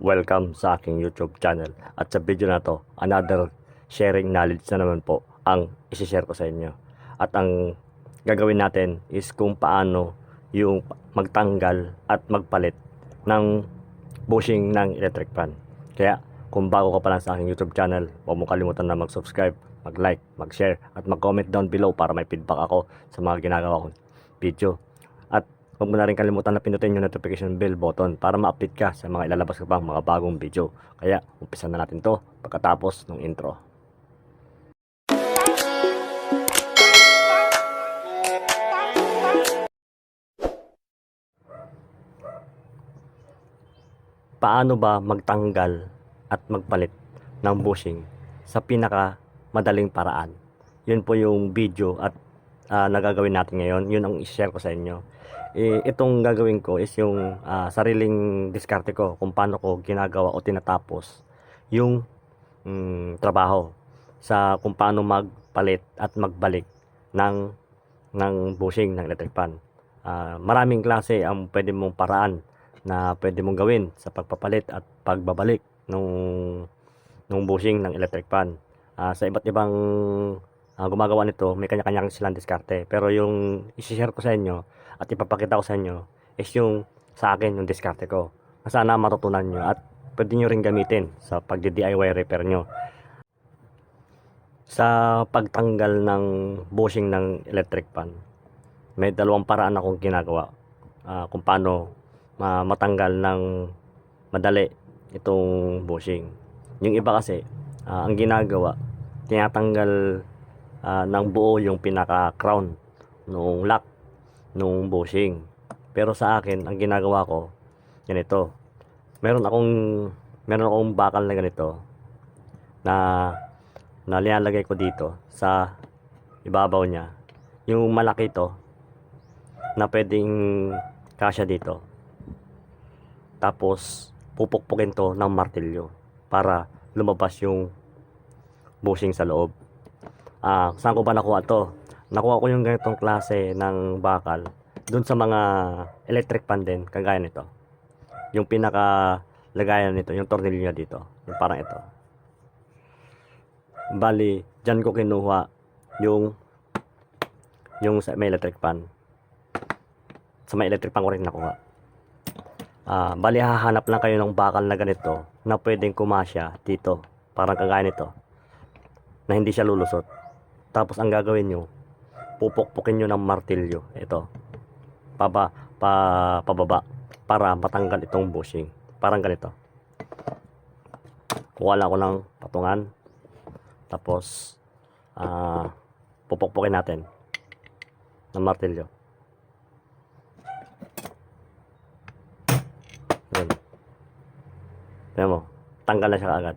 Welcome sa aking YouTube channel. At sa video na to, another sharing knowledge na naman po ang isi-share ko sa inyo. At ang gagawin natin is kung paano yung magtanggal at magpalit ng bushing ng electric fan. Kaya kung bago ka pa lang sa aking YouTube channel, huwag mo kalimutan na mag-subscribe, mag-like, mag-share at mag-comment down below para may feedback ako sa mga ginagawa kong video. At huwag mo na rin kalimutan na pindutin yung notification bell button para ma-update ka sa mga ilalabas ko pang mga bagong video. Kaya umpisa na natin to pagkatapos ng intro. Paano ba magtanggal at magpalit ng bushing sa pinaka madaling paraan? Yun po yung video at nagagawin natin ngayon. Yun ang i-share ko sa inyo. Itong gagawin ko is yung sariling diskarte ko kung paano ko ginagawa o tinatapos yung trabaho sa kung paano magpalit at magbalik ng bushing ng electric fan. Maraming klase ang pwede mong paraan na pwede mong gawin sa pagpapalit at pagbabalik nung bushing ng electric fan. Sa iba't ibang gumagawa nito, may kanya-kanya silang diskarte. Pero yung i-share ko sa inyo at ipapakita ko sa inyo is yung sa akin, yung diskarte ko. Sana matutunan nyo at pwede nyo rin gamitin sa pagdi-DIY repair nyo. Sa pagtanggal ng bushing ng electric fan, may dalawang paraan akong ginagawa kung paano matanggal ng madali itong bushing. Yung iba kasi, ang ginagawa, tinatanggal ng buo yung pinaka crown nung lock nung bushing. Pero sa akin, ang ginagawa ko, ganito. Meron akong bakal na ganito na nilalagay ko dito sa ibabaw niya. Yung malaki to na pwedeng kasya dito. Tapos pupukpukin to ng martilyo para lumabas yung bushing sa loob. Saan ko ba nakuha to? Nakuha ko yung ganitong klase ng bakal dun sa mga electric fan din, kagaya nito. Yung pinaka lagayan nito, yung tornilyo niya dito, yung parang ito. Bali, dyan ko kinuha yung sa may electric fan. Sa may electric fan ko rin nakuha. Bali, hahanap lang kayo ng bakal na ganito na pwedeng kumasya dito. Parang kagaya nito. Na hindi siya lulusot. Tapos ang gagawin nyo, pupukpukin nyo ng martilyo. Ito. Pababa. Para matanggal itong bushing. Parang ganito. Kuha lang ako ng patungan. Tapos, pupukpukin natin ng martilyo. Yan. Tignan mo, tanggal na siya agad.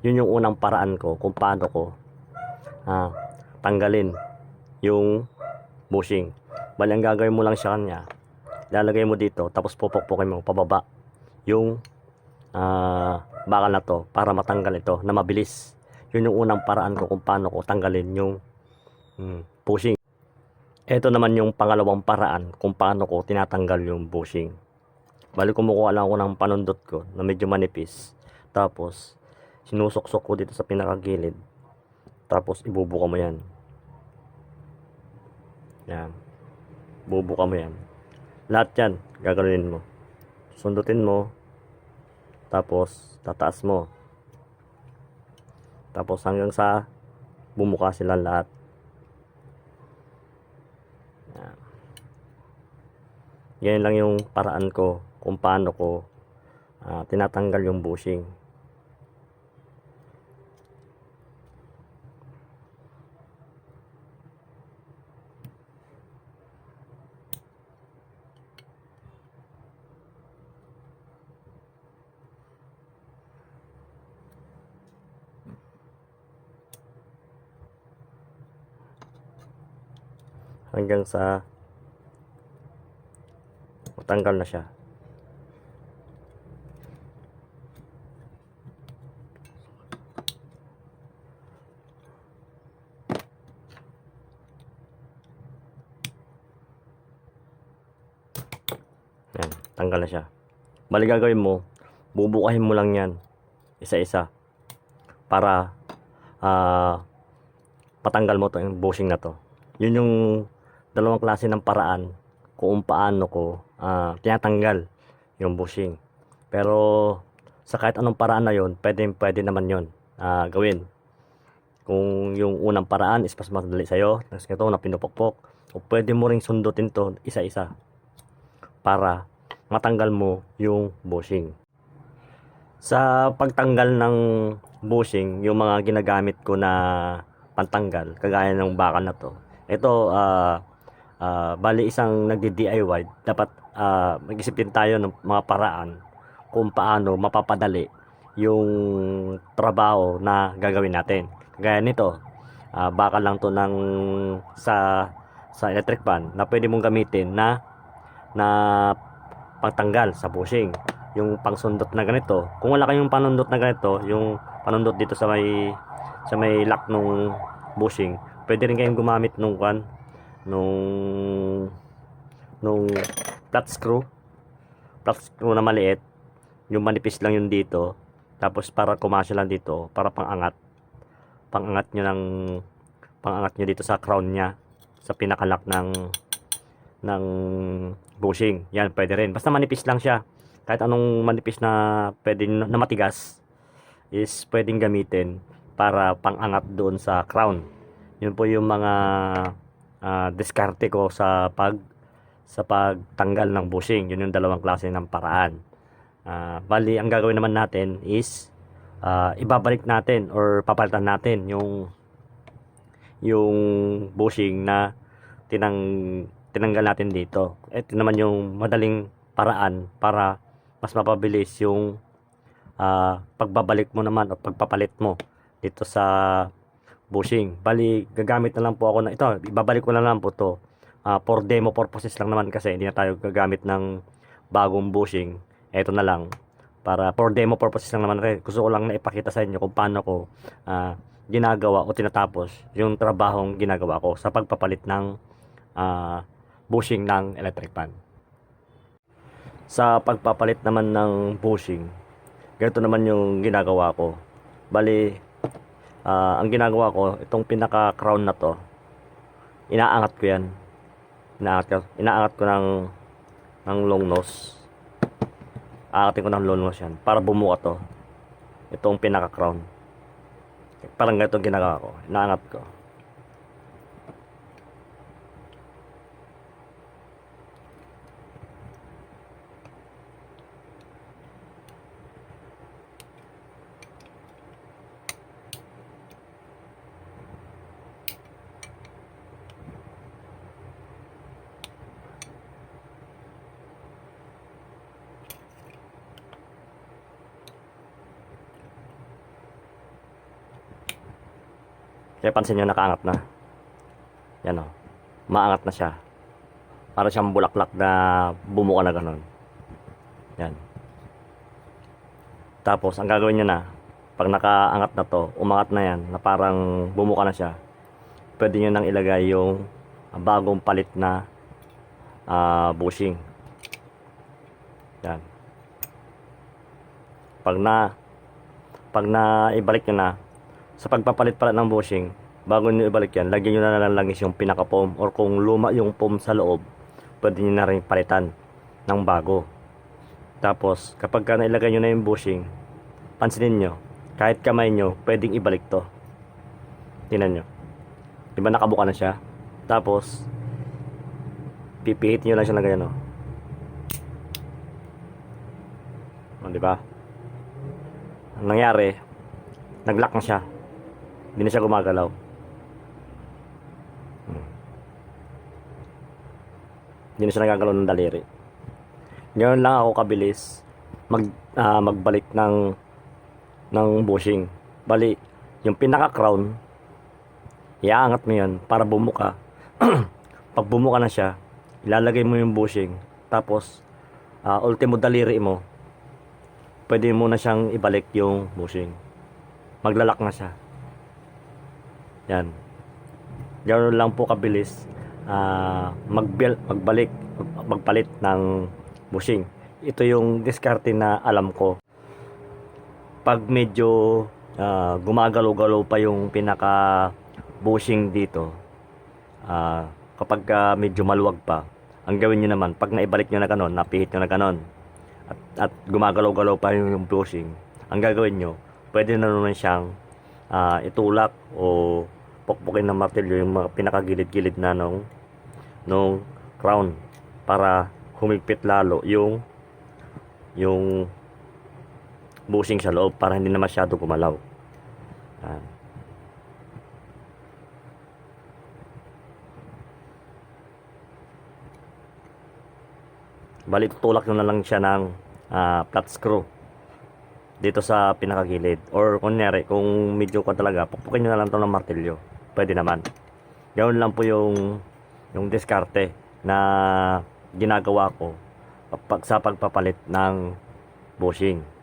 Yun yung unang paraan ko kung paano ko tanggalin yung bushing. Bali, ang gagawin mo lang siya kanya, lalagay mo dito, tapos pupukpukin mo pababa yung bakal na to para matanggal ito na mabilis. Yun yung unang paraan ko kung paano ko tanggalin yung bushing. Ito naman yung pangalawang paraan kung paano ko tinatanggal yung bushing. Bali, kumukuha lang ako ng panundot ko na medyo manipis. Tapos, sinusuksok ko dito sa pinakagilid. Tapos, ibubuka mo yan. Yan. Bubuka mo yan. Lahat yan, gagawin mo. Sundutin mo. Tapos, tataas mo. Tapos, hanggang sa bumuka sila lahat. Yan. Yan lang yung paraan ko kung paano ko tinatanggal yung bushing. Hanggang sa matanggal na siya. Yan, tanggal na siya. Bali, gagawin mo, Bubukahin mo lang yan isa-isa para patanggal mo to yung bushing na to. Yun yung dalawang klase ng paraan kung paano ko tinatanggal yung bushing. Pero sa kahit anong paraan na yun, pwede naman yun gawin. Kung yung unang paraan is mas madali sa'yo, tapos ito na pinupukpok, o pwede mo ring sundutin to isa-isa para matanggal mo yung bushing. Sa pagtanggal ng bushing, yung mga ginagamit ko na pantanggal, kagaya ng bakal na to. Ito, bali isang nagdi-DIY, dapat mag-isip din tayo ng mga paraan kung paano mapapadali yung trabaho na gagawin natin. Kagaya nito, bakal lang to ng sa electric fan na pwede mong gamitin na pagtanggal sa bushing. Yung pangsundot na ganito, kung wala kayong panundot na ganito, yung panundot dito sa may lock nung bushing, pwede rin kayong gumamit nung flat screw na maliit, yung manipis lang yun dito, tapos para kumasya lang dito, para pangangat nyo dito sa crown nya, sa pinakalock ng bushing. Yan, pwede rin, basta manipis lang siya. Kahit anong manipis na pwede na matigas is pwedeng gamitin para pangangat doon sa crown. Yun po yung mga diskarte ko sa pagtanggal ng bushing. Yun yung dalawang klase ng paraan. Bali, ang gagawin naman natin is ibabalik natin or papalitan natin yung bushing na tinanggal natin dito. Ito naman yung madaling paraan para mas mapabilis yung pagbabalik mo naman o pagpapalit mo dito sa bushing. Bali, gagamit na lang po ako na ito. Ibabalik ko na lang po to for demo purposes lang naman, kasi hindi na tayo gagamit ng bagong bushing. Ito na lang para for demo purposes lang naman rin. Gusto ko lang na ipakita sa inyo kung paano ko ginagawa o tinatapos yung trabahong ginagawa ko sa pagpapalit ng bushing ng electric fan. Sa pagpapalit naman ng bushing, ganito naman yung ginagawa ko. Bali, ang ginagawa ko, itong pinaka crown na to, inaangat ko yan. Inaangat ko ng long nose. Aangatin ko ng long nose yan para bumuka to. Itong pinaka crown. Parang ganito ginagawa ko. Inaangat ko. Kaya pansin nyo, nakaangat na. Yan o. Maangat na siya. Para siyang bulaklak na bumuka na ganon. Yan. Tapos, ang gagawin nyo na, pag nakaangat na to, umangat na yan, na parang bumuka na siya, pwede nyo nang ilagay yung bagong palit na bushing. Yan. Pag na ibalik nyo na, sa pagpapalit pala ng bushing, bago nyo ibalik yan, lagyan nyo na lang langis yung pinaka foam, or kung luma yung foam sa loob, pwede nyo na rin palitan ng bago. Tapos kapag nailagay nyo na yung bushing, pansinin nyo, kahit kamay nyo, pwedeng ibalik to. Tingnan nyo, diba nakabuka na siya? Tapos pipihit nyo lang siya na ganyan, diba? Ang nangyari, nag-lock na siya. Hindi na siya gumagalaw. Hindi na siya nagagalaw ng daliri. Ngayon lang ako kabilis magbalik ng bushing. Bali, yung pinaka crown, iaangat mo yan para bumuka. Pag bumuka na siya, ilalagay mo yung bushing. Tapos, ultimo daliri mo, pwede mo na siyang ibalik yung bushing. Maglalak na siya. Yan. Ganoon lang po kabilis magpalit ng bushing. Ito yung diskarte na alam ko pag medyo gumagalaw-galaw pa yung pinaka bushing dito, kapag medyo maluwag pa, ang gawin nyo naman, pag naibalik nyo na ganon, napihit nyo na ganon, at gumagalaw-galaw pa yung bushing, ang gagawin nyo, pwede na naman siyang itulak o pukpukin ng martilyo yung mga pinakagilid-gilid na nung crown para humigpit lalo yung bushing sa loob para hindi na masyado gumalaw. Bali, tutulak nyo na lang siya ng flat screw dito sa pinakagilid, or kunyari kung medyo ka talaga, pukpukin nyo na lang ito ng martilyo, pwede naman. Gawin lang po yung diskarte na ginagawa ko sa pagpapalit ng bushing.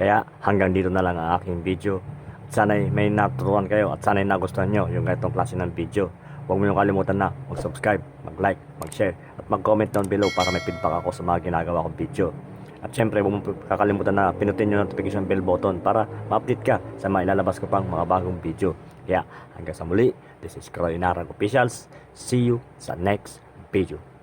Kaya hanggang dito na lang ang aking video. Sana'y may natutunan kayo at sana'y nagustuhan nyo yung ganitong klase ng video. Huwag mo yung kalimutan na mag-subscribe, mag-like, mag-share at mag-comment down below para may feedback ako sa mga ginagawa kong video. At syempre, huwag mo kakalimutan na pinutin yung notification bell button para ma-update ka sa mga ilalabas ko pang mga bagong video. Kaya hanggang sa muli, this is Croy Narang Officials. See you sa next video.